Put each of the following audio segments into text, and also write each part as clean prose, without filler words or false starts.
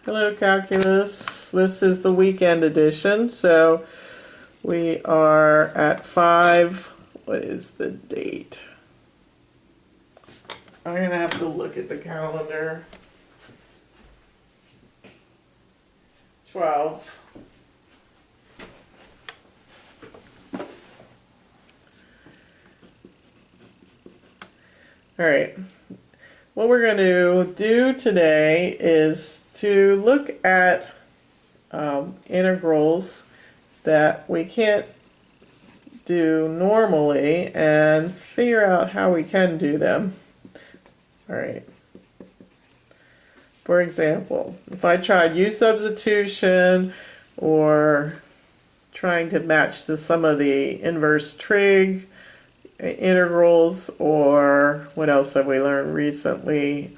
Hello, Calculus. This is the weekend edition, so we are at 5. What is the date? I'm going to have to look at the calendar. 12. All right. What we're going to do today is to look at integrals that we can't do normally and figure out how we can do them. All right. For example, if I tried U substitution or trying to match the sum of the inverse trig integrals, or what else have we learned recently?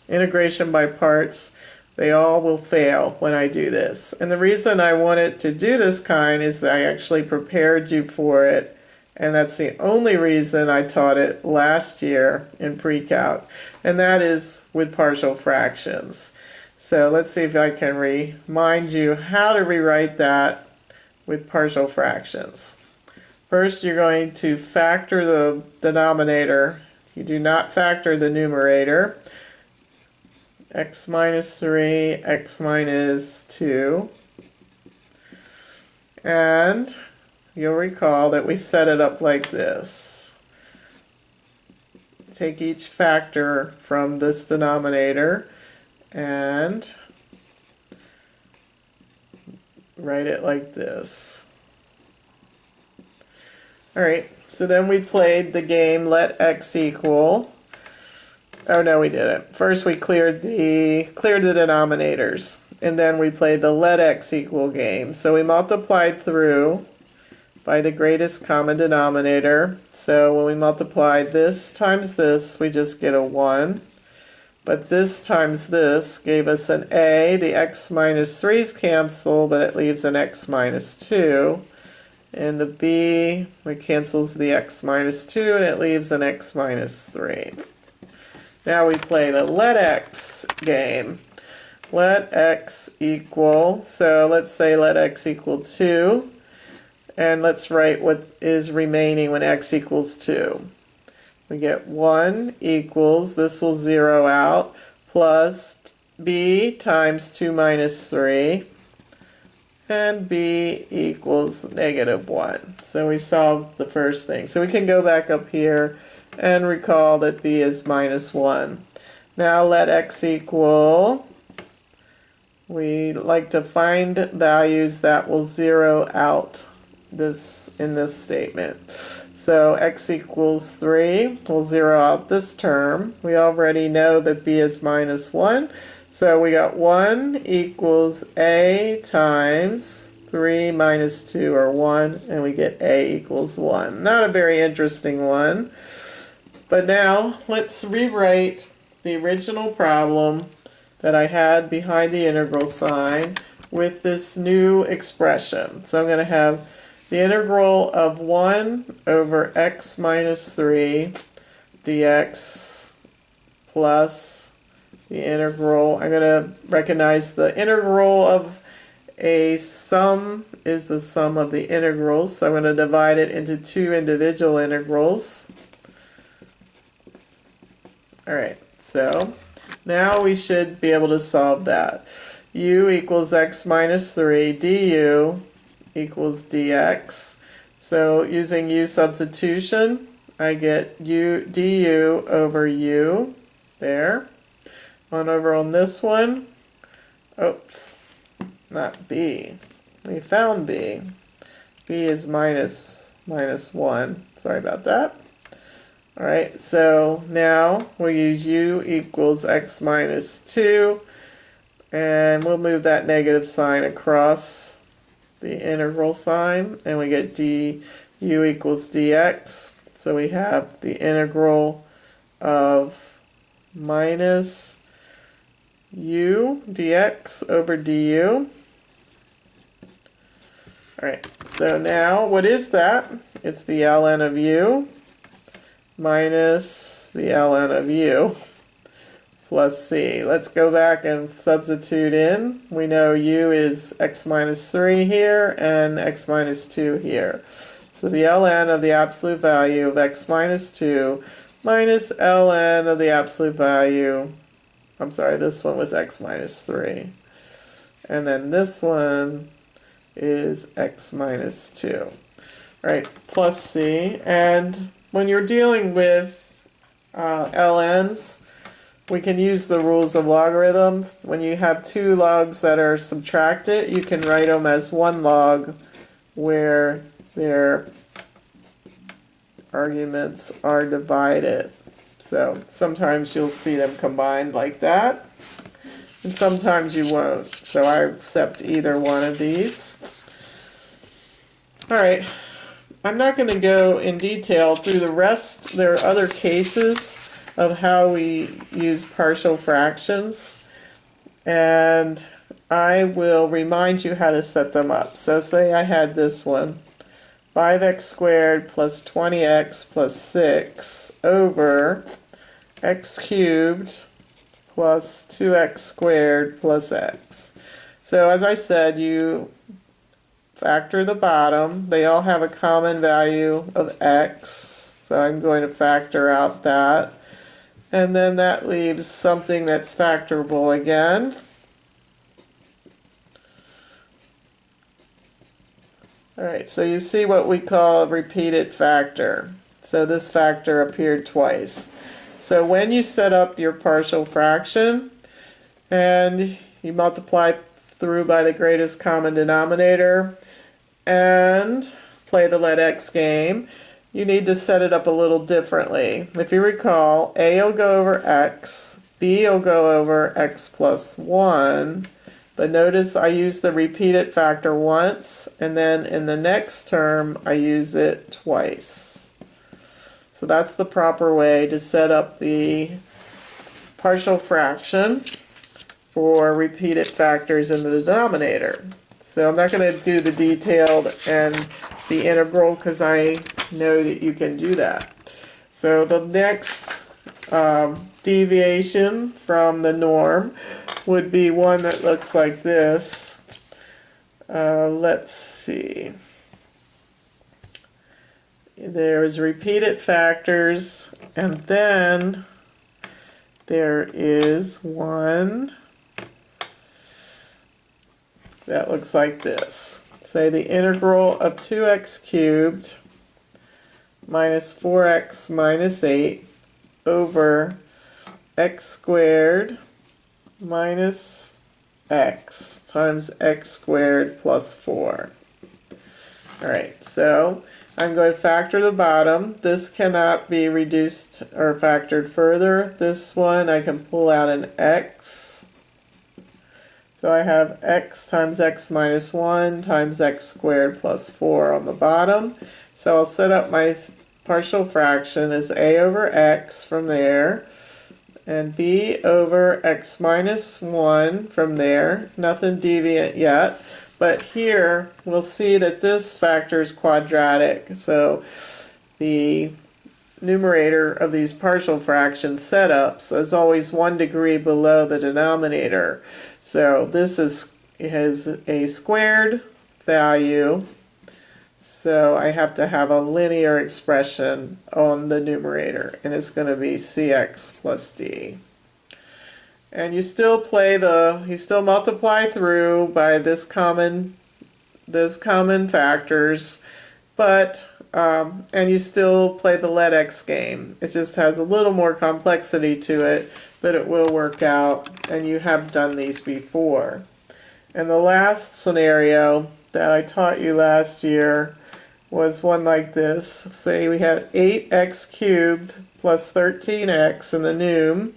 Integration by parts, they all will fail when I do this. And the reason I wanted to do this kind is I actually prepared you for it, and that's the only reason I taught it last year in pre-calc, and that is with partial fractions. So let's see if I can remind you how to rewrite that with partial fractions. First, you're going to factor the denominator. You do not factor the numerator. X minus 3, x minus 2. And you'll recall that we set it up like this. Take each factor from this denominator and write it like this. Alright, so then we played the game let x equal. Oh no, we didn't. First we cleared the denominators, and then we played the let x equal game. So we multiplied through by the greatest common denominator. So when we multiply this times this, we just get a 1. But this times this gave us an a. The x minus 3's cancel, but it leaves an x minus 2. And the b, it cancels the x minus 2, and it leaves an x minus 3. Now we play the let x game. Let x equal, so let's say let x equal 2. And let's write what is remaining when x equals 2. We get 1 equals, this will zero out, plus b times 2 minus 3. And b equals negative 1. So we solved the first thing. So we can go back up here and recall that b is minus 1. Now let x equal, we like to find values that will zero out this in this statement. So x equals 3, we'll zero out this term. We already know that b is minus 1. So we got 1 equals a times 3 minus 2, or 1, and we get a equals 1. Not a very interesting one. But now let's rewrite the original problem that I had behind the integral sign with this new expression. So I'm going to have the integral of 1 over x minus 3 dx plus the integral. I'm going to recognize the integral of a sum is the sum of the integrals. So I'm going to divide it into two individual integrals. Alright, so now we should be able to solve that. U equals x minus 3 du equals dx. So using u substitution, I get du over u there. On over on this one, oops, not b. We found b. b is minus 1. Sorry about that. Alright, so now we'll use u equals x minus 2, and we'll move that negative sign across the integral sign, and we get du equals dx. So we have the integral of minus u dx over du. Alright, so now what is that? It's the ln of u minus the ln of u. plus c. Let's go back and substitute in. We know u is x minus 3 here and x minus 2 here. So the ln of the absolute value of x minus 2 minus ln of the absolute value, I'm sorry, this one was x minus 3. And then this one is x minus 2. All right, plus c. And when you're dealing with ln's, we can use the rules of logarithms. When you have two logs that are subtracted, you can write them as one log where their arguments are divided. So sometimes you'll see them combined like that, and sometimes you won't. So I accept either one of these. All right, I'm not going to go in detail through the rest. There are other cases of how we use partial fractions, and I will remind you how to set them up. So say I had this one, 5x squared plus 20x plus 6 over x cubed plus 2x squared plus x. So as I said, you factor the bottom. They all have a common value of x, so I'm going to factor out that. And then that leaves something that's factorable again. Alright, so you see what we call a repeated factor. So this factor appeared twice. So when you set up your partial fraction and you multiply through by the greatest common denominator and play the let x game, you need to set it up a little differently. If you recall, a will go over x, b will go over x plus 1, but notice I use the repeated factor once, and then in the next term I use it twice. So that's the proper way to set up the partial fraction for repeated factors in the denominator. So I'm not going to do the detailed and the integral because I know that you can do that. So the next deviation from the norm would be one that looks like this. Let's see. There's repeated factors, and then there is one that looks like this. Say the integral of 2x cubed minus 4x minus 8 over x squared minus x times x squared plus 4. Alright, so I'm going to factor the bottom. This cannot be reduced or factored further. This one I can pull out an x. So I have x times x minus 1 times x squared plus 4 on the bottom. So I'll set up my partial fraction as a over x from there, and b over x minus 1 from there. Nothing deviant yet, but here we'll see that this factor is quadratic. So the numerator of these partial fraction setups is always 1 degree below the denominator. So this has a squared value, so I have to have a linear expression on the numerator, and it's going to be cx plus d. And you still multiply through by those common factors, but and you still play the let x game. It just has a little more complexity to it, but it will work out, and you have done these before. And the last scenario that I taught you last year was one like this. Say we had 8x cubed plus 13x in the num,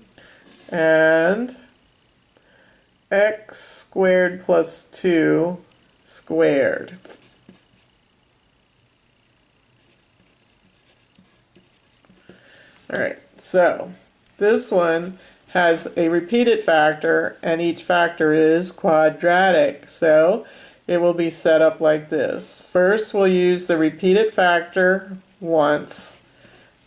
and x squared plus 2 squared. Alright, so this one has a repeated factor, and each factor is quadratic. So it will be set up like this. First we'll use the repeated factor once,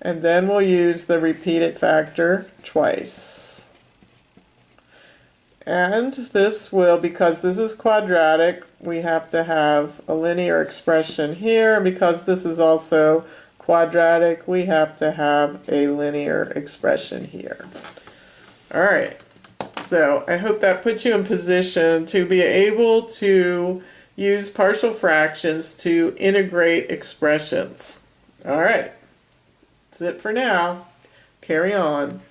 and then we'll use the repeated factor twice. And this will, because this is quadratic, we have to have a linear expression here. Because this is also quadratic, we have to have a linear expression here. All right. So I hope that puts you in position to be able to use partial fractions to integrate expressions. All right. That's it for now. Carry on.